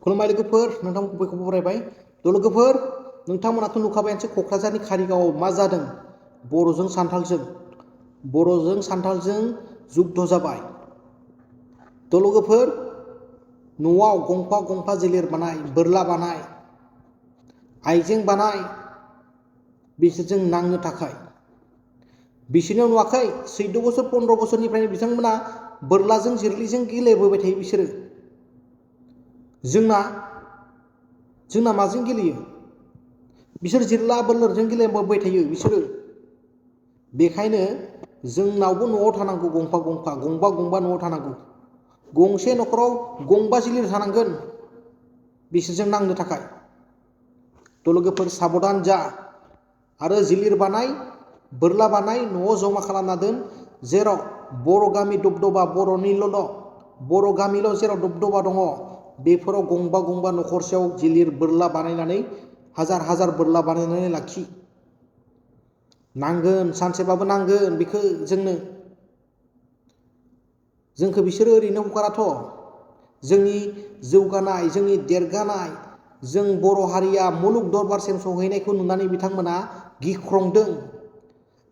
खुलुमबाय लोगोफोर नोंथांमोनखौ बयखौबो बरायबाय लोगोफोर नोंथांमोनाथ' नुखाबायानोसै क'क्राझारनि कारिगावआव मा जादों बर'जों सान्थालजों जुद्ध जाबाय लोगोफोर न'आव गंफा जिलिर बानाय बोरला बानाय आइजें बानाय बिसोरजों नांनो थाखाय बिसोरनियाव नुवाखै 14 बोसोर 15 बोसोरनिफ्रायनो बिथांमोना बोरलाजों जिरलिजों गेलेबोबाय थायो बिसोरो जोंना माजों गेलेयो बिसोर जिरला बोरलजों गेलेबोबाय थायो बिसोरो बेखायनो जोंनावबो न'आव थानांगौ गंबा न'आव थानांगौ गंसे न'खराव गंबा जिलिर थानांगोन बिसोरजों नांनो थाखाय लोगोफोर साबधान जा आरो जिलिर बानाय बोरला बानाय न'आव जमा खालामना दोन जेराव बर' गामि दबदबा बर' गामिल' जेराव दबदबा दङ बेफोराव गंबा न'खरसेयाव जिलिर बोरला बानायनानै हाजार बोरला बानायनानै लाखि नांगोन सानसेबाबो नांगोन बेखौ जोंखौ बिसोरो ओरैनो हगाराथ' जोंनि जौगानाय जोंनि देरगानाय जों बर' हारिया मुलुग दरबारसिम सहैनायखौ नुनानै बिथांमोना गिख्रंदों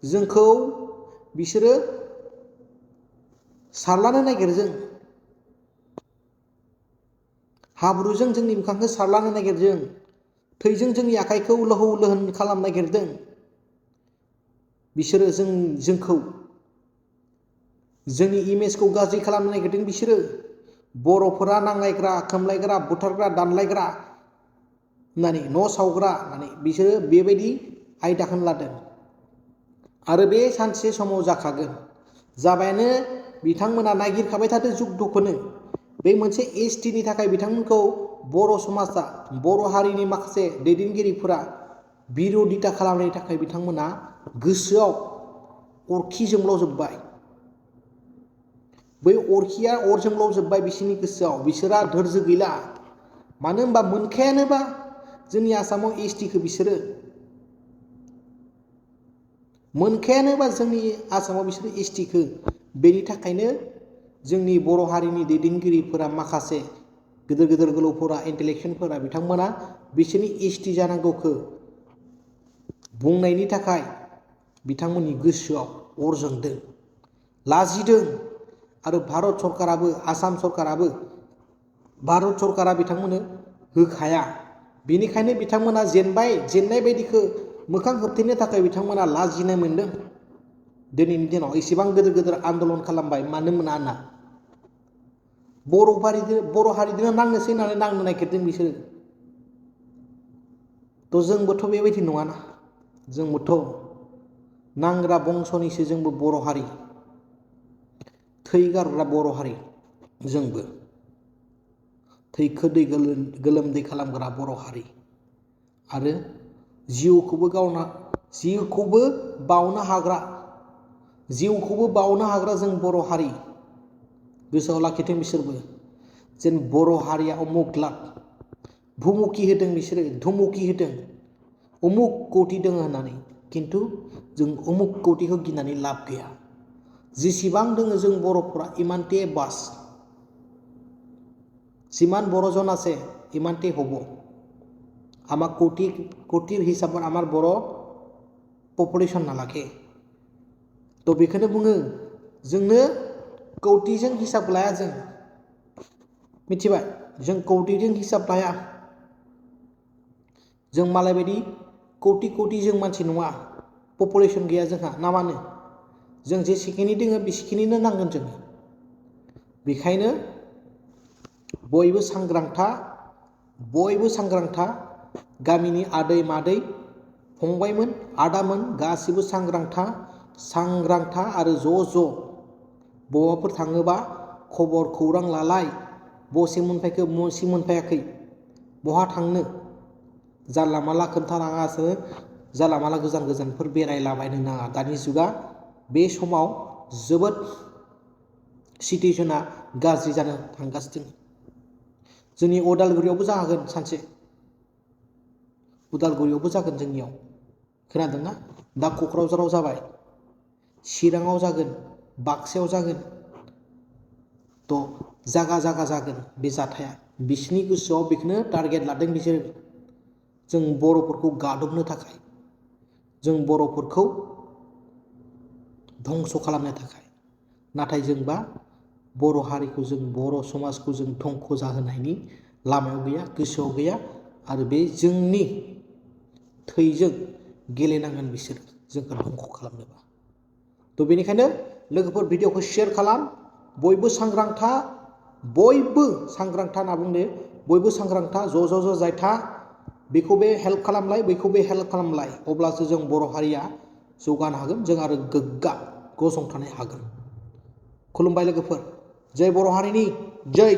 जोंखौ बिसोरो सारलानो नागिरदों हाब्रुजों जोंनि मोखांखौ सारलानो नागिरदों थैजों जोंनि आखाइखौ लहौ लहोन खालामनो नागिरदों बिसोरो जोंखौ जोंनि इमेजखौ गाज्रि खालामनो नागिरदों बिसोरो बर'फोरा नांलायग्रा खोमलायग्रा बुथारग्रा दानलायग्रा होननानै न' सावग्रा होननानै बिसोरो बेबायदि आयदाखौनो लादों आरो बे सानसे समाव जाखागोन जाबायानो बिथांमोना नागिरखाबाय थादों जुद्धखौनो बे मोनसे एसटिनि थाखाय बिथांमोनखौ बर' समाजा बर' हारिनि माखासे दैदेनगिरिफोरा बिर'धिता खालामनायनि थाखाय बिथांमोना गोसोआव अरखि जोंब्लावजोब्बाय बै अरखिया अर जोंब्लावजोब्बाय बिसोरनि गोसोआव बिसोरा धोर्ज गैला मानो होनबा मोनखायानोबा जोंनि आसामाव एसटिखौ बिसोरो मोनखायानोबा जोंनि आसामाव बिसोरो एसटिखौ बेनि थाखायनो जोंनि बर' हारिनि दैदेनगिरिफोरा माखासे गिदिर गोलावफोरा इन्टेलेक्सुवेलफोरा बिथांमोना बिसोरनि एसटि जानांगौखौ बुंनायनि थाखाय बिथांमोननि गोसोआव अर जोंदों लाजिदों आरो भारत सरकारा बिथांमोननो होखाया बेनिखायनो बिथांमोना जेननाय बायदिखौ मोखां होबथेनो थाखाय बिथांमोना लाजिनाय मोनदों दिनैनि दिनाव एसेबां गिदिर आन्दलन खालामबाय मानो मोना होनना बर' हारिजों नांनोसै होननानै नांनो नागिरदों बिसोरो जोंबोथ' बेबायदि नङाना जोंबोथ' नांग्रा बंस'निसो जोंबो बर' हारि थै गारग्रा बर' हारि जोंबो थैखो गोलोमदै खालामग्रा बर' हारि आरो जिउखौबो बावनो हाग्रा जों बर' हारि गोसोआव लाखिथों बिसोरबो जेन बर' हारिया अमुक भुमुखि होदों बिसोरो धुमुखि होदों उमुक कौटि दङ होननानै खिन्थु जों उमुक कौटिखौ गिनानै लाब गैया जेसेबां दोङो जों बर'फोरा इमानटे बास जिमान बर'जन আছে ইমানটে হব আমার কোটির হিসাব আমার বড় পপুলেশन নালাগে তো बेखौनो बुङो जोंनो कौटिजों हिसाब लाया जों मिथिबाय जों कौटिजों हिसाब लाया जों मालाय बायदि कौटि जों मानसि नङा पपुलेशन गैया जोंहा ना मानो जों जेसेखिनि दोङो बेसेखिनिनो नांगोन जों बेखायनो बयबो सांग्रांथा गामिनि आदै मादै फंबायमोन आदामोन गासिबो सांग्रांथा आरो ज' बबावबाफोर थाङोबा खबर खौरां लालाय बसे मोनफायखो मसे मोनफायाखै बहा थांनो जानला माला खोन्थानाङासो जानला माला गोजानफोर बेरायलाबायनो नाङा दानि जुगा बे समाव जोबोद सिटुएशना गाज्रि जानो थांगासिनो जोंनि उदालगुरियावबो जागोन सानसे उदालगुरियावबो जागोन जोंनियाव खोनादोंना दा क'क्राझाराव जाबाय चिराङाव जागोन बाक्सायाव जागोन जागा जागोन बे जाथाया बिसिनि गोसोआव बेखौनो टारगेट लादों बिसोर जों बर'फोरखौ गादबनो थाखाय जों बर'फोरखौ धंस खालामनो थाखाय नाथाय जोंबा बर' हारिखौ जों बर' समाजखौ जों धंस जाहोनायनि लामायाव गैया गोसोआव गैया आरो बे जोंनि थैजों गेलेनांगोन बिसोर जोंखौ धंस खालामनोबा थ' बेनिखायनो लोगोफोर भिडिअखौ शेयार खालाम बयबो सांग्रांथा होनना बुंदो बयबो सांग्रांथा ज' जायथा बेखौ बे हेल्प खालामलाय बैखौ बे हेल्प खालामलाय अब्लासो जों बर' हारिया जौगानो हागोन जों आरो गोग्गा गसंथानो हागोन खुलुमबाय लोगोफोर जय बर' हारिनि जय